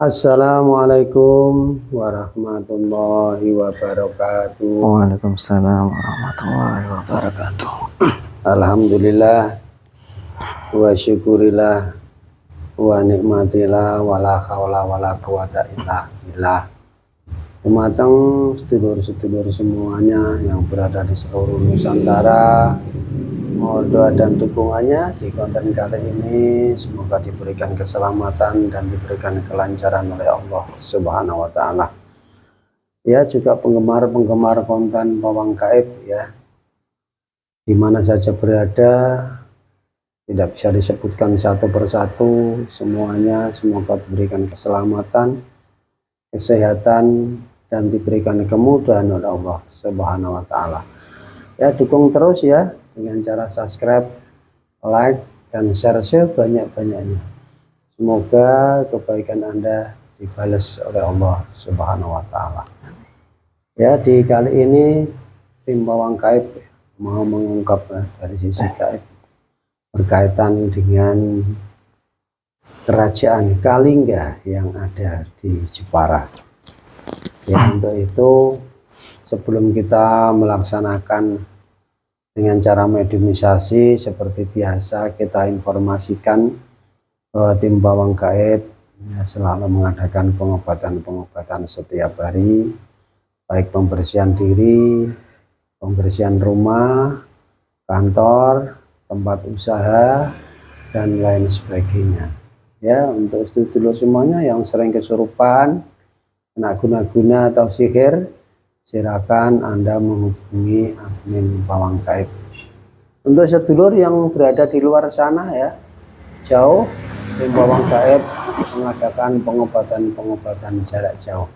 Assalamualaikum warahmatullahi wabarakatuh. Waalaikumsalam warahmatullahi wabarakatuh. Alhamdulillah wa syukurillah wa nikmatillah wa la hawla wa la quwata illa billah. Dumateng sedulur-sedulur semuanya yang berada di seluruh Nusantara, mohon doa dan dukungannya di konten kali ini, semoga diberikan keselamatan dan diberikan kelancaran oleh Allah Subhanahu wa Ta'ala. Ya, juga penggemar-penggemar konten Pawang Gaib ya, di mana saja berada, tidak bisa disebutkan satu persatu, semuanya semoga diberikan keselamatan, kesehatan, dan diberikan kemudahan oleh Allah Subhanahu wa Ta'ala. Ya, dukung terus ya dengan cara subscribe, like, dan share sebanyak-banyaknya. Semoga kebaikan Anda dibalas oleh Allah Subhanahu wa Ta'ala. Ya, di kali ini tim Pawang Gaib mau mengungkap dari sisi gaib berkaitan dengan kerajaan Kalingga yang ada di Jepara. Ya, untuk itu sebelum kita melaksanakan dengan cara mediumisasi seperti biasa, kita informasikan bahwa tim Pawang Gaib ya, selalu mengadakan pengobatan-pengobatan setiap hari, baik pembersihan diri, pembersihan rumah, kantor, tempat usaha, dan lain sebagainya. Ya, untuk sedulur semuanya yang sering kesurupan, kena guna-guna atau sihir, silakan Anda menghubungi admin Pawang Gaib. Untuk sedulur yang berada di luar sana ya, jauh, tim Pawang Gaib mengadakan pengobatan-pengobatan jarak jauh.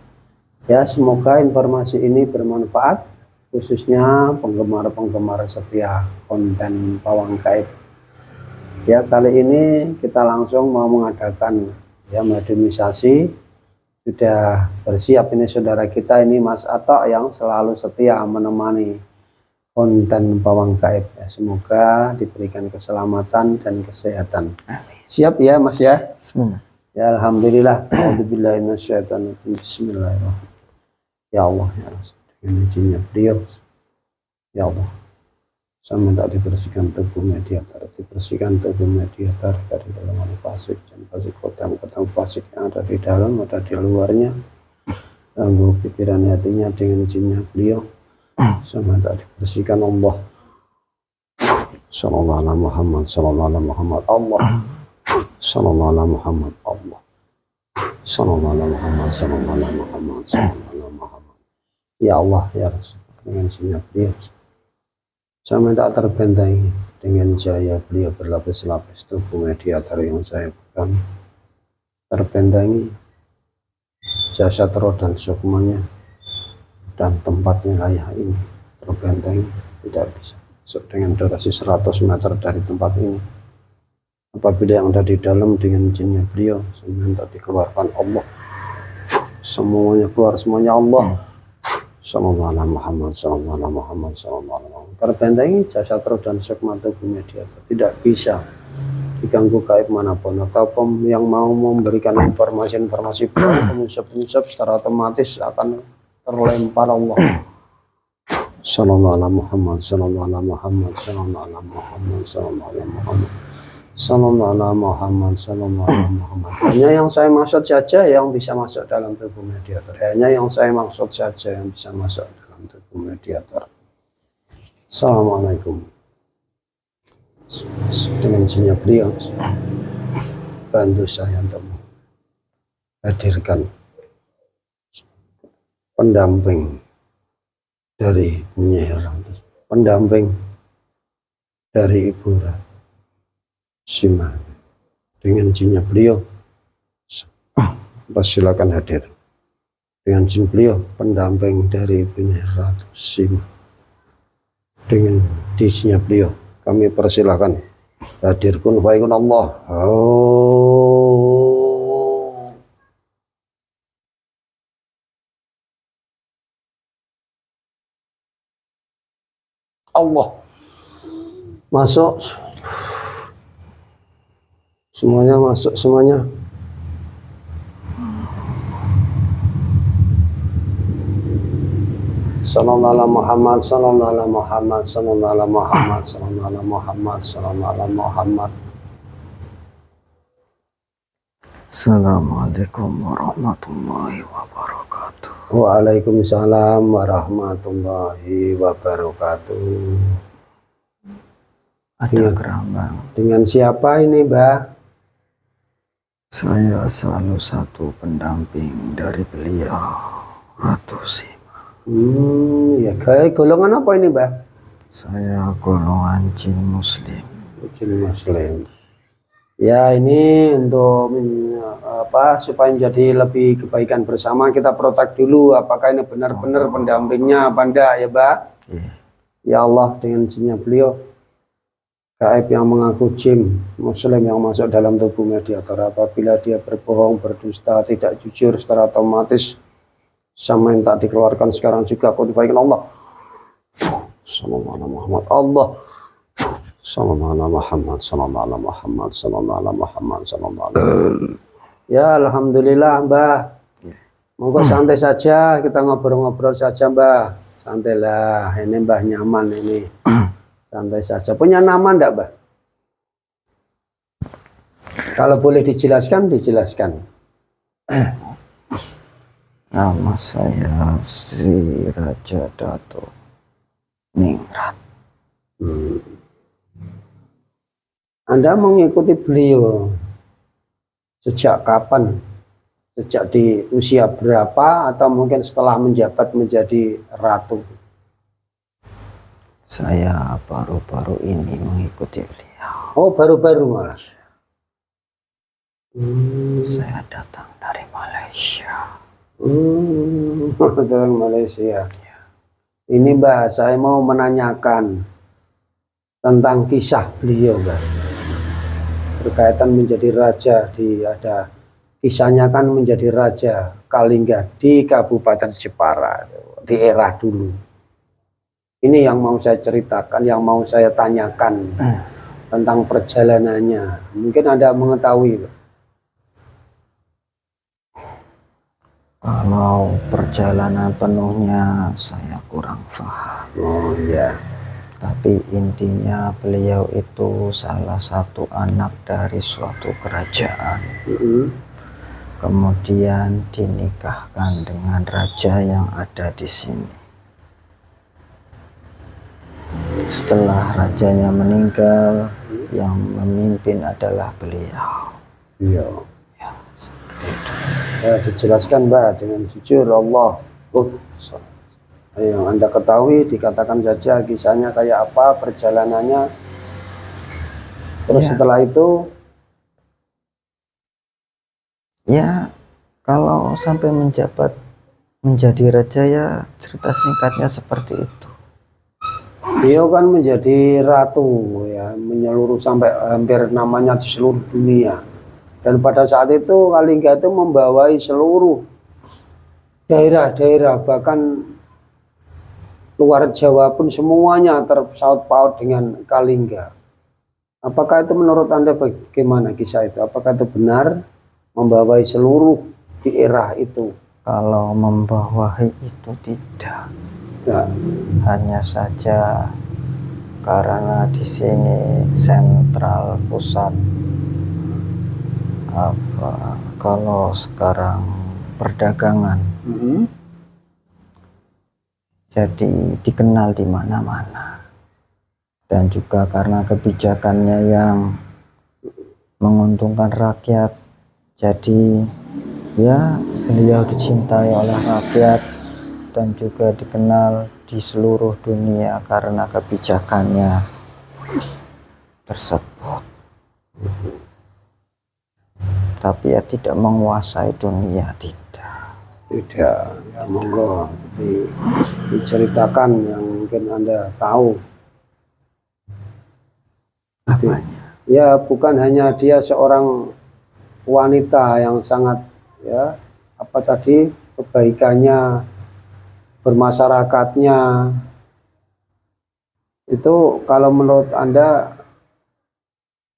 Ya, semoga informasi ini bermanfaat, khususnya penggemar-penggemar setia konten Pawang Gaib. Ya, kali ini kita langsung mau mengadakan ya mediumisasi. Sudah bersiap ini saudara kita ini Mas Atok yang selalu setia menemani konten Pawang Gaib ya. Semoga diberikan keselamatan dan kesehatan. Siap ya Mas ya? Bismillah. Ya, alhamdulillah. A'udzubillahi minasyaitonirrajim. Bismillahirrahmanirrahim. Ya Allah ya Rasul, dengan izinnya beliau ya Allah, saya minta dibersihkan tubuh mediator, dibersihkan tubuh mediator dari dalam fasik dan fasik kodam fasik yang ada di dalam, ada di luarnya, ganggu pikiran hatinya dengan izinnya beliau. Saya minta dibersihkan Allah. Sallallahu alaihi Muhammad, sallallahu alaihi Muhammad Allah, sallallahu alaihi Muhammad Allah, sallallahu alaihi Muhammad, sallallahu alaihi Muhammad, sallallahu alaihi Muhammad. Ya Allah ya Rasul, dengan izinnya beliau. Saya minta terbentengi dengan jaya beliau berlapis-lapis tubuh mediator yang saya pegang, terbentengi jasad roh dan sukmanya dan tempat wilayah ini terbentengi, tidak bisa masuk dengan durasi 100 meter dari tempat ini. Apabila yang ada di dalam dengan izinnya beliau, saya minta dikeluarkan Allah, semuanya keluar, semuanya Allah. Sallallahu alaihi Muhammad, sallallahu alaihi Muhammad, sallallahu alaihi Muhammad. Terbentengi jasad roh dan sukma tubuh mediator, tidak bisa diganggu gaib manapun, ataupun yang mau memberikan informasi-informasi penyusup-penyusup secara otomatis akan terlempar Allah. Sallallahu alaihi Muhammad, sallallahu alaihi Muhammad, sallallahu alaihi Muhammad, sallallahu alaihi Muhammad, sallallahu alaihi Muhammad, sallallahu alaihi Muhammad. Hanya yang saya maksud saja yang bisa masuk dalam tubuh mediator. Hanya yang saya maksud saja yang bisa masuk dalam tubuh mediator. Assalamualaikum. Dengan izinnya beliau, bantu saya untuk hadirkan pendamping dari penyihir, pendamping dari Ibu Sima. Dengan izinnya beliau, silakan hadir. Dengan izin beliau, pendamping dari penyihir Ratu Sima. Dengan izinnya beliau, kami persilahkan hadir kun fayakun Allah. Allah masuk, semuanya masuk, semuanya Sallallahu ala Muhammad, sallallahu ala Muhammad, sallallahu ala Muhammad, sallallahu ala Muhammad, sallallahu ala Muhammad. Assalamualaikum warahmatullahi wabarakatuh. Waalaikumsalam warahmatullahi wabarakatuh. Ada kerambang. Dengan siapa ini, Mbah? Saya salah satu pendamping dari beliau, Ratu Sima. Ya, kayak golongan apa ini, Mbah? Saya golongan jin muslim. Jin muslim. Ya, ini untuk supaya menjadi lebih kebaikan bersama, kita protek dulu apakah ini benar-benar pendampingnya apa enggak ya, Mbah? Ya Allah, dengan jinnya beliau gaib yang mengaku jin muslim yang masuk dalam tubuh mediator, apabila dia berbohong, berdusta, tidak jujur, secara otomatis sama yang tak dikeluarkan sekarang juga aku dibaikan Allah. Sallallahu alaihi Muhammad. Allah. Sallallahu alaihi Muhammad. Sallallahu alaihi Muhammad. Sallallahu alaihi Muhammad. Sallallahu alaihi. Ya, alhamdulillah, Mbah. Monggo santai saja, kita ngobrol-ngobrol saja, Mbah. Santailah, ini Mbah nyaman ini. Santai saja. Punya nama enggak, Mbah? Kalau boleh dijelaskan, dijelaskan. Nama saya Sri Raja Dato Ningrat. Anda mengikuti beliau sejak kapan? Sejak di usia berapa atau mungkin setelah menjabat menjadi ratu? Saya baru-baru ini mengikuti beliau. Oh, baru-baru malah. Saya datang dari Malaysia. Dari Malaysia. Ini, Mbah, saya mau menanyakan tentang kisah beliau, Mbah. Berkaitan menjadi raja ada kisahnya kan menjadi raja Kalingga di Kabupaten Jepara di era dulu. Ini yang mau saya ceritakan, yang mau saya tanyakan tentang perjalanannya. Mungkin Anda mengetahui, Mbah. Kalau perjalanan penuhnya saya kurang paham. Oh iya. Tapi intinya beliau itu salah satu anak dari suatu kerajaan. Kemudian dinikahkan dengan raja yang ada di sini. Setelah rajanya meninggal, yang memimpin adalah beliau. Iya. Ya, seperti itu. Ya, dijelaskan, Mbak, dengan jujur Allah. Yang Anda ketahui dikatakan saja kisahnya kayak apa, perjalanannya. Terus Ya. Setelah itu Ya, kalau sampai menjabat menjadi raja ya cerita singkatnya seperti itu. beliau kan menjadi ratu ya, menyeluruh sampai hampir namanya di seluruh dunia. Dan pada saat itu Kalingga itu membawai seluruh daerah-daerah, bahkan luar Jawa pun semuanya tersaut paut dengan Kalingga. Apakah itu menurut Anda bagaimana kisah itu? Apakah itu benar membawai seluruh daerah itu? Kalau membawahi itu tidak. Ya. Hanya saja karena di sini sentral pusat kalau sekarang perdagangan. Jadi dikenal di mana-mana. Dan juga karena kebijakannya yang menguntungkan rakyat, jadi ya beliau dicintai oleh rakyat dan juga dikenal di seluruh dunia karena kebijakannya tersebut. Tapi ya tidak menguasai dunia, tidak. Tidak, ya monggo diceritakan yang mungkin Anda tahu. Apanya? Ya, bukan hanya dia seorang wanita yang sangat ya apa tadi kebaikannya, bermasyarakatnya itu, kalau menurut Anda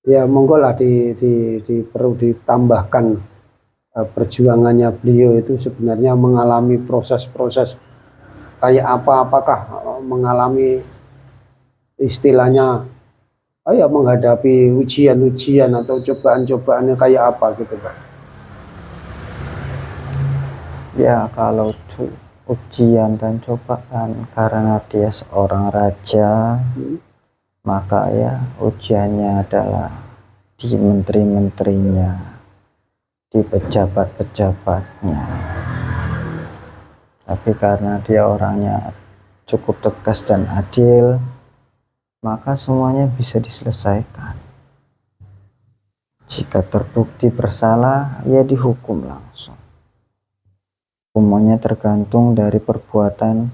ya monggo lah perlu ditambahkan perjuangannya beliau itu sebenarnya mengalami proses-proses kayak apa, apakah mengalami istilahnya menghadapi ujian-ujian atau cobaan-cobaannya kayak apa gitu Pak? Ya kalau ujian dan cobaan karena dia seorang raja, maka ya ujiannya adalah di menteri-menterinya, di pejabat-pejabatnya. Tapi karena dia orangnya cukup tegas dan adil, maka semuanya bisa diselesaikan. Jika terbukti bersalah, ya dihukum langsung. Hukumannya tergantung dari perbuatan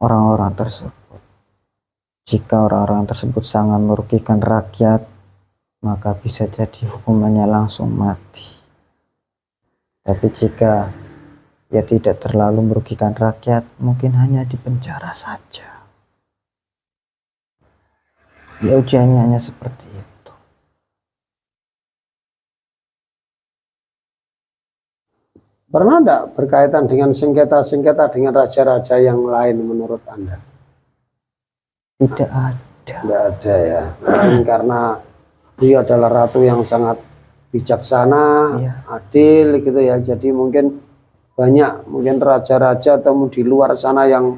orang-orang tersebut. Jika orang-orang tersebut sangat merugikan rakyat, maka bisa jadi hukumannya langsung mati. Tapi jika ya tidak terlalu merugikan rakyat, mungkin hanya dipenjara saja. Ya ujiannya hanya seperti itu. Pernah enggak berkaitan dengan sengketa-sengketa dengan raja-raja yang lain menurut Anda? Tidak ada. Tidak ada ya. Mungkin karena dia adalah ratu yang sangat bijaksana, Iya. adil gitu ya. Jadi mungkin banyak raja-raja atau di luar sana yang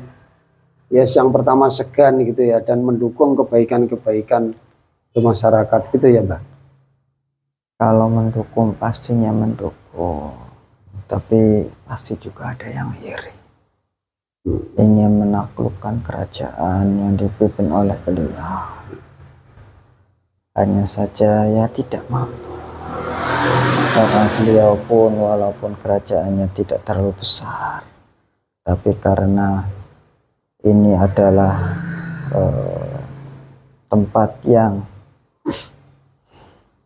yang pertama segan gitu ya dan mendukung kebaikan-kebaikan ke masyarakat gitu ya Mbak. Kalau mendukung pastinya mendukung, tapi pasti juga ada yang iri, ingin menaklukkan kerajaan yang dipimpin oleh beliau. Hanya saja ya tidak mampu, karena beliau pun walaupun kerajaannya tidak terlalu besar, tapi karena ini adalah tempat yang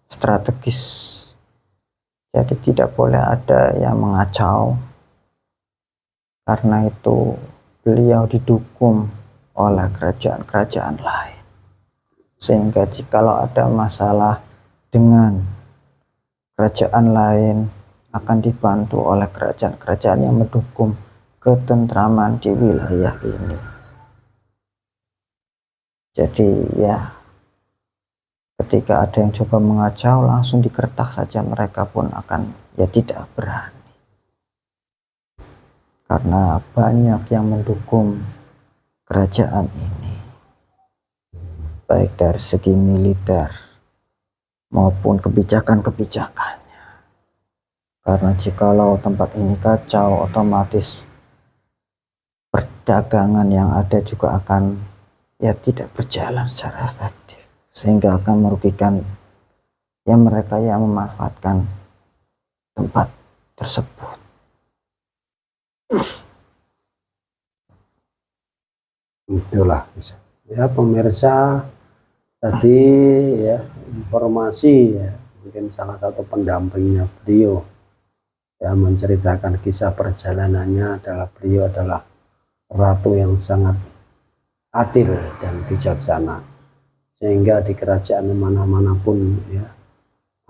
strategis, jadi tidak boleh ada yang mengacau. Karena itu beliau didukung oleh kerajaan-kerajaan lain, sehingga jikalau ada masalah dengan kerajaan lain akan dibantu oleh kerajaan-kerajaan yang mendukung ketentraman di wilayah ini. Jadi ya ketika ada yang coba mengacau, langsung digertak saja, mereka pun akan ya tidak berani. Karena banyak yang mendukung kerajaan ini, baik dari segi militer maupun kebijakan-kebijakannya. Karena jikalau tempat ini kacau, otomatis perdagangan yang ada juga akan ya tidak berjalan secara efektif, sehingga akan merugikan yang mereka yang memanfaatkan tempat tersebut. Itulah ya pemirsa, tadi ya informasi ya mungkin salah satu pendampingnya beliau ya menceritakan kisah perjalanannya adalah beliau adalah ratu yang sangat adil dan bijaksana, sehingga di kerajaan mana-mana pun ya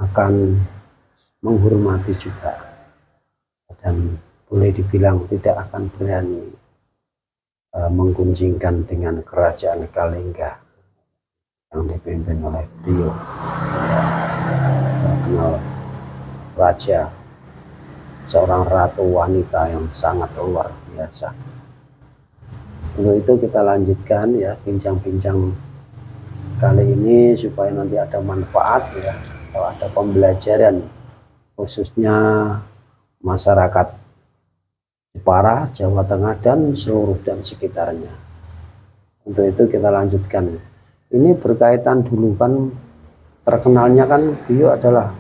akan menghormati juga dan boleh dibilang tidak akan berani menggunjingkan dengan kerajaan Kalingga yang dipimpin oleh beliau terkenal raja, seorang ratu wanita yang sangat luar biasa. Untuk itu kita lanjutkan ya bincang-bincang kali ini supaya nanti ada manfaat ya, atau ada pembelajaran khususnya masyarakat Jepara, Jawa Tengah dan seluruh dan sekitarnya. Untuk itu kita lanjutkan. Ini berkaitan dulu kan terkenalnya kan beliau adalah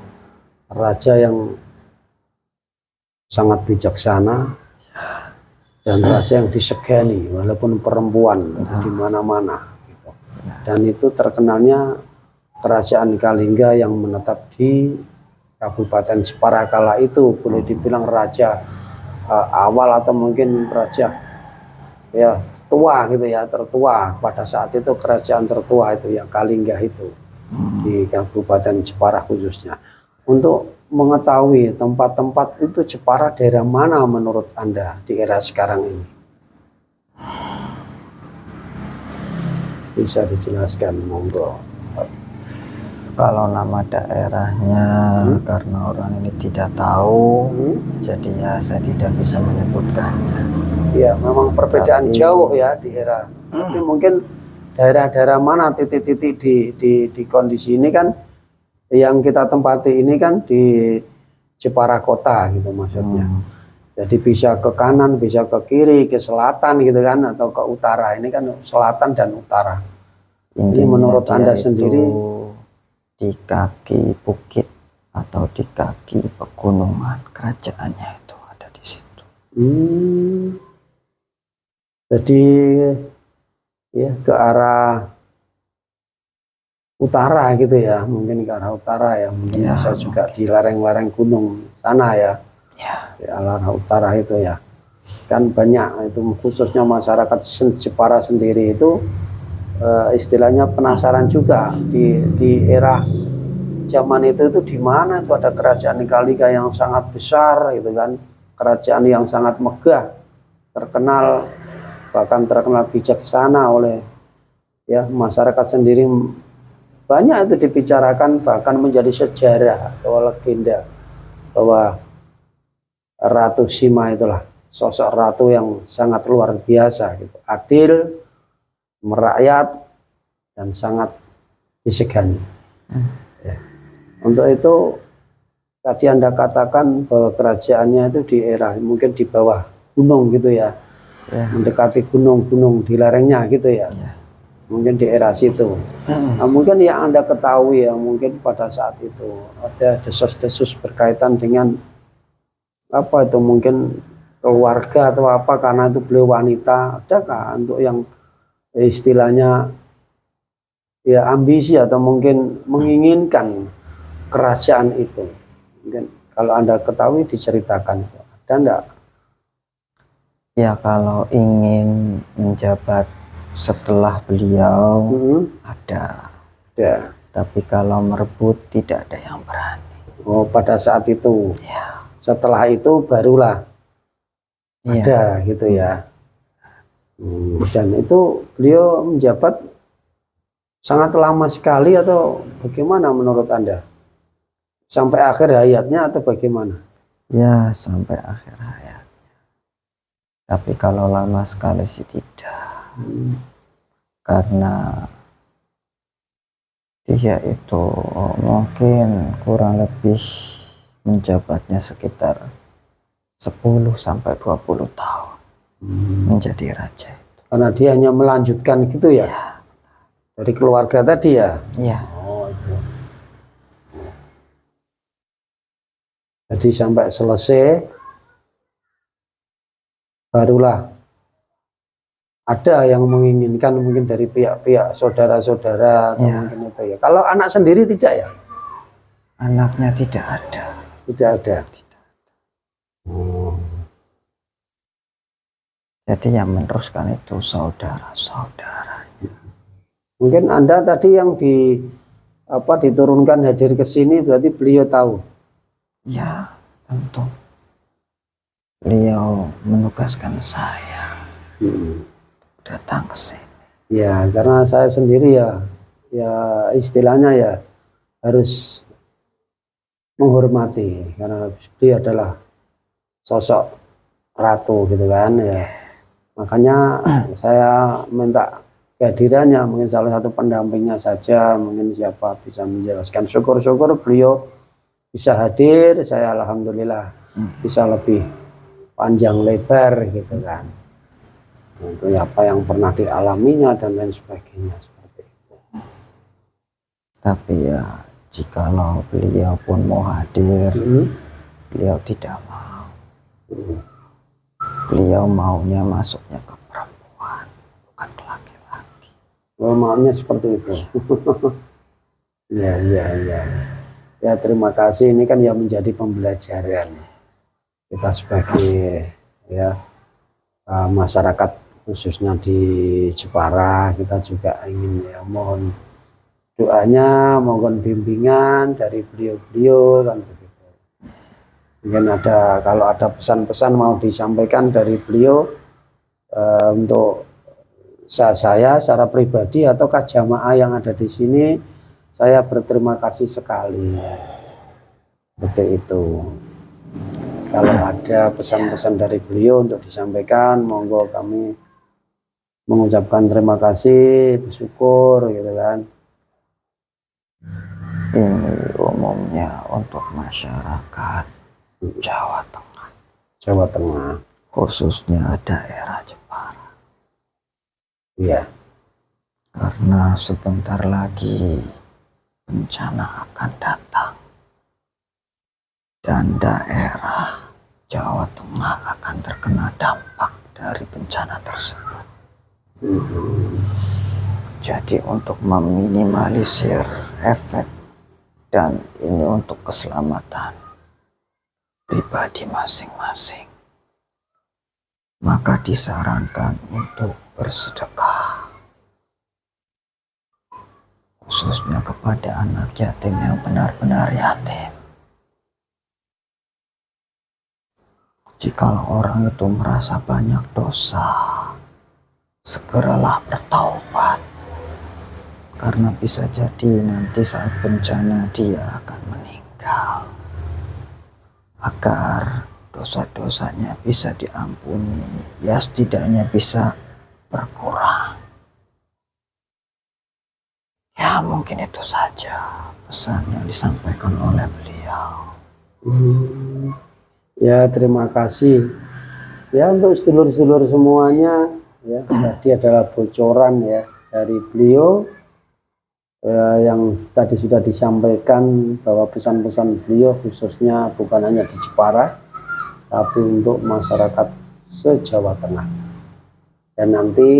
raja yang sangat bijaksana dan raja yang disegani walaupun perempuan di mana-mana gitu. Dan itu terkenalnya kerajaan Kalingga yang menetap di Kabupaten Jepara kala itu boleh dibilang raja awal atau mungkin raja ya tua gitu ya, tertua pada saat itu, kerajaan tertua itu yang Kalingga itu di Kabupaten Jepara khususnya. Untuk mengetahui tempat-tempat itu Jepara daerah mana menurut Anda di era sekarang ini? bisa dijelaskan, monggo. Kalau nama daerahnya karena orang ini tidak tahu, jadi ya saya tidak bisa menyebutkannya. Ya, memang perbedaan Tapi- jauh ya di era. Tapi mungkin daerah-daerah mana titik-titik di kondisi ini kan yang kita tempati ini kan di Jepara Kota gitu maksudnya. Jadi bisa ke kanan, bisa ke kiri, ke selatan gitu kan, atau ke utara. Ini kan selatan dan utara. Ini Intinya menurut dia Anda itu sendiri di kaki bukit atau di kaki pegunungan, kerajaannya itu ada di situ. Jadi ya ke arah utara gitu ya, mungkin ke arah utara ya, mungkin Ya, bisa juga di lereng-lereng gunung sana ya, Ya, di arah utara itu ya. Kan banyak itu khususnya masyarakat Jepara sendiri itu istilahnya penasaran juga di era zaman itu di mana itu ada kerajaan Kalika yang sangat besar gitu kan, kerajaan yang sangat megah, terkenal, bahkan terkenal bijaksana oleh ya masyarakat sendiri. Banyak itu dibicarakan, bahkan menjadi sejarah atau legenda bahwa Ratu Sima itulah sosok ratu yang sangat luar biasa gitu, adil, merakyat, dan sangat disegani. Ya. Untuk itu tadi Anda katakan bahwa kerajaannya itu di era mungkin di bawah gunung gitu ya, mendekati gunung-gunung di lerengnya gitu ya. Mungkin di era situ. Nah, mungkin yang Anda ketahui ya, mungkin pada saat itu ada desas-desus berkaitan dengan apa itu, mungkin keluarga atau apa, karena itu beliau wanita. Adakah untuk yang istilahnya ya ambisi atau mungkin menginginkan kerajaan itu? Mungkin kalau Anda ketahui diceritakan, ada enggak? Ya, kalau ingin menjabat setelah beliau ada. Ya. Tapi kalau merebut tidak ada yang berani. Oh, pada saat itu. Ya. Setelah itu barulah Ya. ada gitu ya. Dan itu beliau menjabat sangat lama sekali atau bagaimana menurut Anda? Sampai akhir hayatnya atau bagaimana? Ya, sampai akhir hayatnya. Tapi kalau lama sekali sih tidak. Karena dia itu mungkin kurang lebih menjabatnya sekitar 10 sampai 20 tahun menjadi raja itu. Karena dia hanya melanjutkan gitu ya, dari keluarga tadi ya. Ya. Oh itu. Jadi sampai selesai barulah ada yang menginginkan, mungkin dari pihak-pihak saudara-saudara atau mungkin itu ya. Kalau anak sendiri tidak ya? Anaknya tidak ada. Tidak ada. Jadi yang meneruskan itu saudara-saudara. Mungkin Anda tadi yang diturunkan hadir ke sini berarti beliau tahu. Ya, tentu. Beliau menugaskan saya datang ke sini. Ya, karena saya sendiri ya istilahnya ya harus menghormati, karena beliau adalah sosok ratu gitu kan ya. Makanya saya minta kehadirannya, mungkin salah satu pendampingnya saja, mungkin siapa bisa menjelaskan. Syukur-syukur beliau bisa hadir, saya alhamdulillah bisa lebih panjang lebar gitu kan. Untuk apa yang pernah dialaminya dan lain sebagainya seperti itu. Tapi ya jikalau beliau pun mau hadir, beliau tidak mau. Beliau maunya masuknya ke perempuan, bukan ke laki-laki. Oh, maunya seperti itu. Ya. Ya, terima kasih. Ini kan yang menjadi pembelajaran kita sebagai ya masyarakat khususnya di Jepara. Kita juga ingin ya mohon doanya, mohon bimbingan dari beliau-beliau kan begitu. Mungkin kalau ada pesan-pesan mau disampaikan dari beliau untuk saya secara pribadi ataukah jamaah yang ada di sini, saya berterima kasih sekali. Seperti itu. Kalau ada pesan-pesan dari beliau untuk disampaikan, monggo kami mengucapkan terima kasih, bersyukur gitu kan. Ini umumnya untuk masyarakat Jawa Tengah, Jawa Tengah. khususnya daerah Jepara. Iya. Karena sebentar lagi bencana akan datang. Dan daerah Jawa Tengah akan terkena dampak dari bencana tersebut. Jadi untuk meminimalisir efek dan ini untuk keselamatan pribadi masing-masing, maka disarankan untuk bersedekah, khususnya kepada anak yatim yang benar-benar yatim. Jikalau orang itu merasa banyak dosa, segeralah bertaubat, karena bisa jadi nanti saat bencana dia akan meninggal. Agar dosa-dosanya bisa diampuni, ya setidaknya bisa berkurang. Ya mungkin itu saja pesan yang disampaikan oleh beliau. Ya, terima kasih. Ya, untuk sedulur-sedulur semuanya, ya, tadi adalah bocoran ya dari beliau yang tadi sudah disampaikan bahwa pesan-pesan beliau khususnya bukan hanya di Jepara, tapi untuk masyarakat se-Jawa Tengah. Dan nanti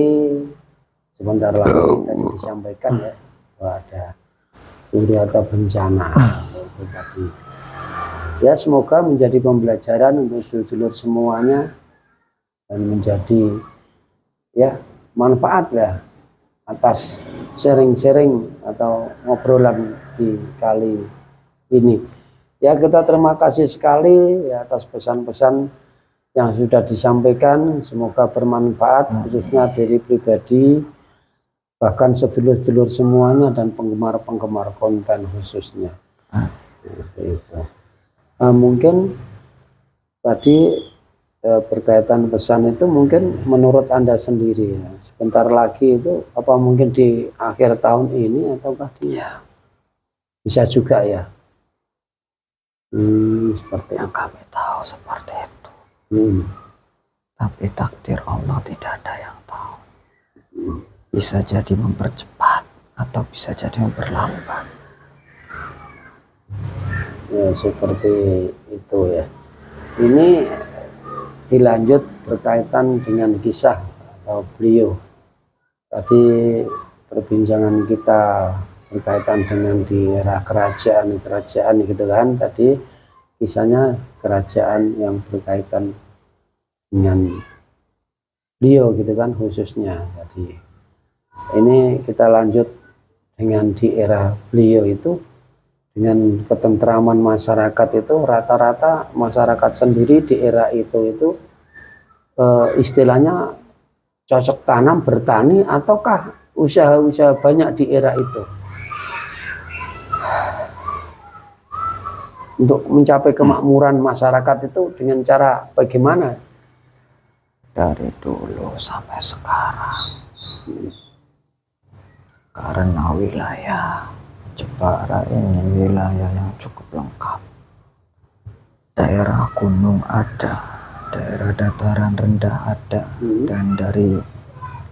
sebentar lagi tadi disampaikan ya bahwa ada uri atau bencana itu tadi. Ya, semoga menjadi pembelajaran untuk sedulur semuanya dan menjadi ya manfaat ya atas sharing-sharing atau ngobrolan di kali ini. Ya, kita terima kasih sekali ya atas pesan-pesan yang sudah disampaikan, semoga bermanfaat khususnya dari pribadi, bahkan sedulur-sedulur semuanya dan penggemar-penggemar konten khususnya. Itu. Mungkin tadi berkaitan pesan itu mungkin menurut Anda sendiri ya, sebentar lagi itu apa mungkin di akhir tahun ini ataukah dia bisa juga ya? Seperti Yang kami tahu seperti itu. Tapi takdir Allah tidak ada yang tahu. Bisa jadi mempercepat atau bisa jadi memperlambat. Ya, seperti itu ya. Ini dilanjut berkaitan dengan kisah atau beliau. Tadi perbincangan kita berkaitan dengan di era kerajaan gitu kan. Tadi kisahnya kerajaan yang berkaitan dengan beliau gitu kan khususnya. Jadi ini kita lanjut dengan di era beliau itu. Dengan ketentraman masyarakat itu rata-rata masyarakat sendiri di era itu istilahnya cocok tanam bertani ataukah usaha-usaha banyak di era itu untuk mencapai kemakmuran masyarakat itu dengan cara bagaimana? Dari dulu sampai sekarang, karena wilayah Jepara ini wilayah yang cukup lengkap. Daerah gunung ada, daerah dataran rendah ada, dan dari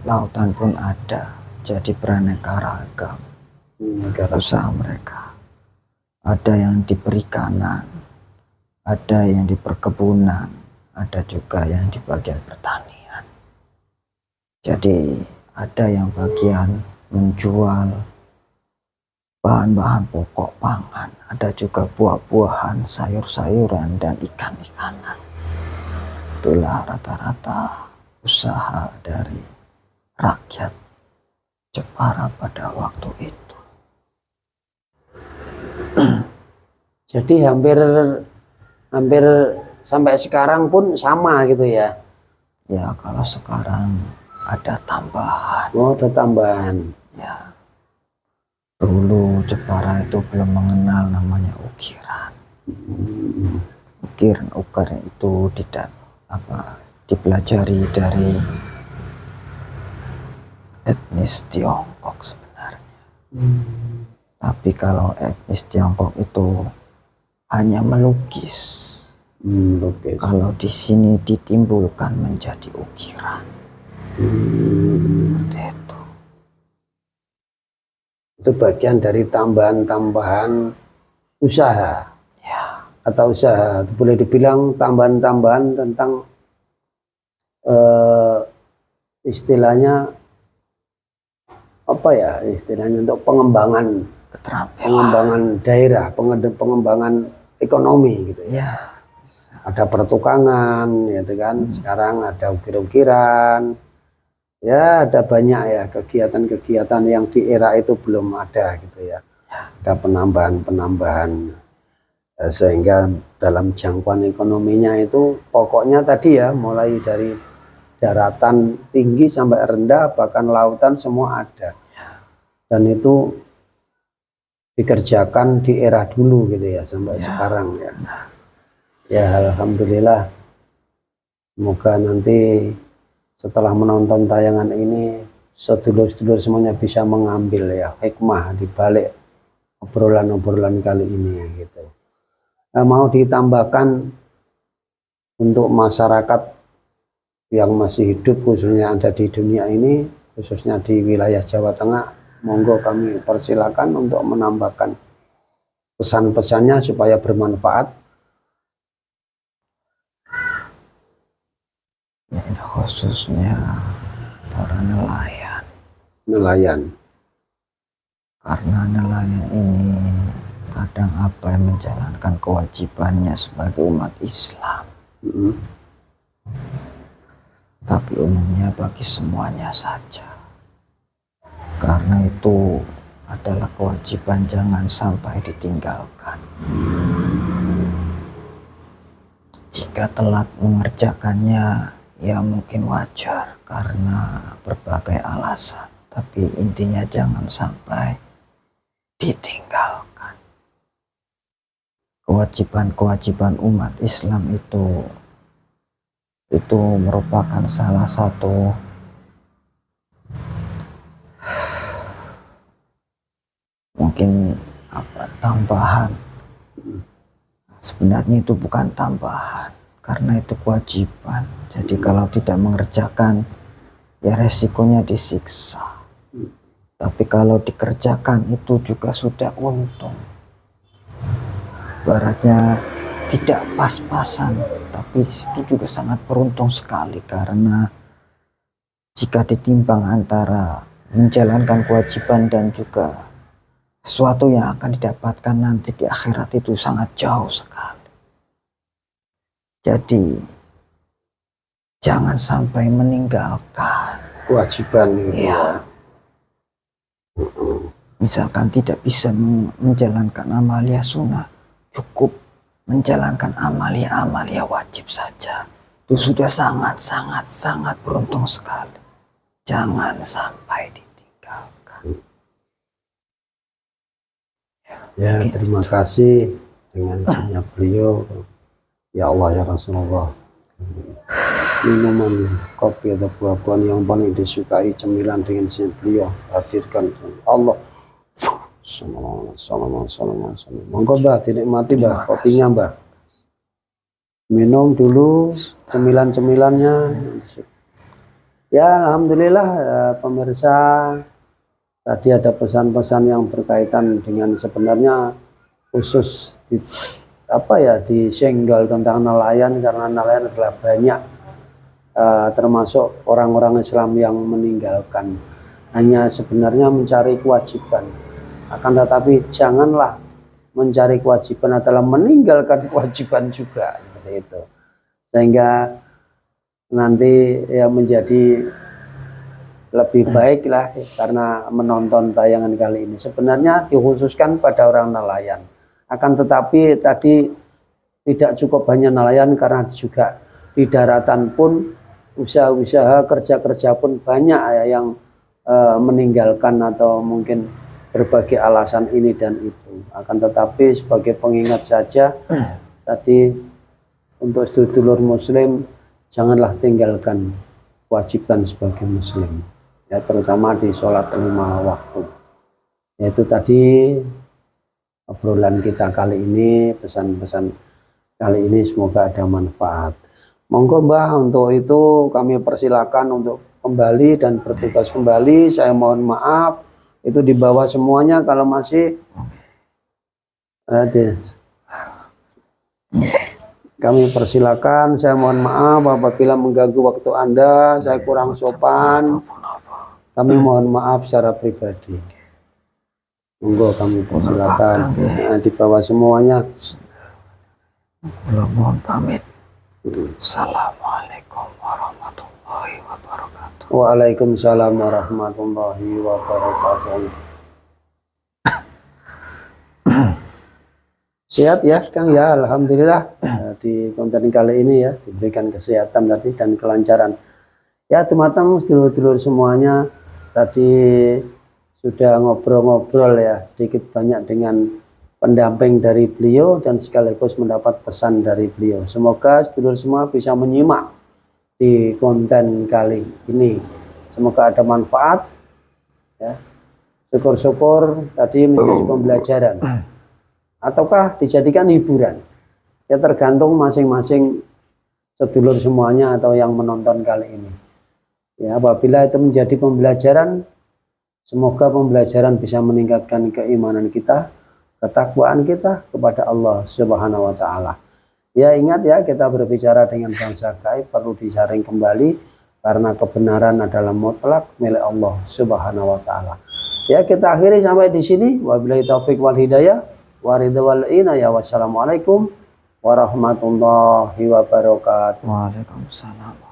lautan pun ada. Jadi beraneka ragam usaha mereka. Ada yang di perikanan, ada yang di perkebunan, ada juga yang di bagian pertanian. Jadi ada yang bagian menjual bahan-bahan pokok pangan, ada juga buah-buahan, sayur-sayuran, dan ikan-ikanan. Itulah rata-rata usaha dari rakyat Jepara pada waktu itu. Jadi hampir sampai sekarang pun sama gitu ya? Ya kalau sekarang ada tambahan. Oh, ada tambahan. Ya, dulu Jepara itu belum mengenal namanya ukiran. Ukiran itu tidak dipelajari dari etnis Tiongkok sebenarnya. Tapi kalau etnis Tiongkok itu hanya melukis. Kalau di sini ditimbulkan menjadi ukiran. Seperti itu. Itu bagian dari tambahan-tambahan usaha. Ya. Atau usaha. Boleh dibilang tambahan-tambahan tentang istilahnya apa ya? Istilahnya untuk pengembangan Keterampilan. Pengembangan daerah, pengembangan ekonomi gitu ya. Ya. Ada pertukangan, gitu kan. Sekarang ada ukir-ukiran. Ya, ada banyak ya kegiatan-kegiatan yang di era itu belum ada gitu ya. Ada penambahan-penambahan sehingga dalam jangkauan ekonominya itu pokoknya tadi ya, mulai dari daratan tinggi sampai rendah, bahkan lautan semua ada. Dan itu dikerjakan di era dulu gitu ya sampai sekarang ya. Ya, alhamdulillah. Semoga nanti setelah menonton tayangan ini sedulur-sedulur semuanya bisa mengambil ya hikmah di balik obrolan-obrolan kali ini gitu. Nah, mau ditambahkan untuk masyarakat yang masih hidup khususnya ada di dunia ini, khususnya di wilayah Jawa Tengah, monggo kami persilakan untuk menambahkan pesan-pesannya supaya bermanfaat. Ya, ini khususnya para nelayan. Nelayan. Karena nelayan ini kadang menjalankan kewajibannya sebagai umat Islam. Tapi umumnya bagi semuanya saja. Karena itu adalah kewajiban, jangan sampai ditinggalkan. Jika telat mengerjakannya, ya mungkin wajar karena berbagai alasan. Tapi intinya jangan sampai ditinggalkan. Kewajiban-kewajiban umat Islam itu merupakan salah satu mungkin tambahan. Sebenarnya itu bukan tambahan karena itu kewajiban. Jadi kalau tidak mengerjakan ya resikonya disiksa. Tapi kalau dikerjakan itu juga sudah untung. Baratnya tidak pas-pasan, tapi itu juga sangat beruntung sekali karena jika ditimbang antara menjalankan kewajiban dan juga sesuatu yang akan didapatkan nanti di akhirat itu sangat jauh sekali. Jadi jangan sampai meninggalkan Kewajiban gitu ya. Misalkan tidak bisa menjalankan amalia sunnah, cukup menjalankan amalia wajib saja. Itu sudah sangat beruntung sekali. Jangan sampai ditinggalkan. Ya, terima kasih dengan izinnya beliau. Ya Allah ya Rasulullah. Minuman kopi atau buah-buahan yang paling disukai cemilan dengan izin beliau hadirkan Allah. Monggo Mbah dinikmati Mbah kopinya Mbah. Minum dulu cemilan-cemilannya. Ya alhamdulillah pemirsa, tadi ada pesan-pesan yang berkaitan dengan sebenarnya khusus disenggol tentang nelayan karena nelayan adalah banyak termasuk orang-orang Islam yang meninggalkan hanya sebenarnya mencari kewajiban, akan tetapi janganlah mencari kewajiban adalah meninggalkan kewajiban juga seperti itu, sehingga nanti ya menjadi lebih baik lah karena menonton tayangan kali ini sebenarnya dikhususkan pada orang nelayan, akan tetapi tadi tidak cukup hanya nelayan karena juga di daratan pun usaha-usaha, kerja-kerja pun banyak ya yang meninggalkan atau mungkin berbagai alasan ini dan itu. Akan tetapi sebagai pengingat saja tadi, untuk sedulur muslim janganlah tinggalkan kewajiban sebagai muslim ya, terutama di sholat 5 waktu. Yaitu tadi obrolan kita kali ini, pesan-pesan kali ini, semoga ada manfaat. Monggo Mbah, untuk itu kami persilakan untuk kembali dan bertugas kembali. Saya mohon maaf itu di bawah semuanya kalau masih kami persilakan. Saya mohon maaf apabila mengganggu waktu Anda, saya kurang sopan, kami mohon maaf secara pribadi. Monggo kami persilakan. Nah, di bawah semuanya. Mohon pamit. Assalamualaikum warahmatullahi wabarakatuh. Waalaikumsalam warahmatullahi wabarakatuh. Sehat ya Kang ya, alhamdulillah. Di konten kali ini ya diberikan kesehatan tadi dan kelancaran. Ya teman-teman sedulur-sedulur semuanya, tadi sudah ngobrol-ngobrol ya sedikit banyak dengan pendamping dari beliau dan sekaligus mendapat pesan dari beliau. Semoga sedulur semua bisa menyimak di konten kali ini. Semoga ada manfaat ya. Syukur-syukur tadi menjadi pembelajaran ataukah dijadikan hiburan. Ya tergantung masing-masing sedulur semuanya atau yang menonton kali ini. Ya, apabila itu menjadi pembelajaran, semoga pembelajaran bisa meningkatkan keimanan kita, ketakwaan kita kepada Allah Subhanahu wa taala. Ya ingat ya, kita berbicara dengan bangsa gaib perlu disaring kembali karena kebenaran adalah mutlak milik Allah Subhanahu wa taala. Ya kita akhiri sampai di sini. Wabillahi taufik wal hidayah wa ridha wal inayah. Wassalamualaikum warahmatullahi wabarakatuh. Waalaikumsalam.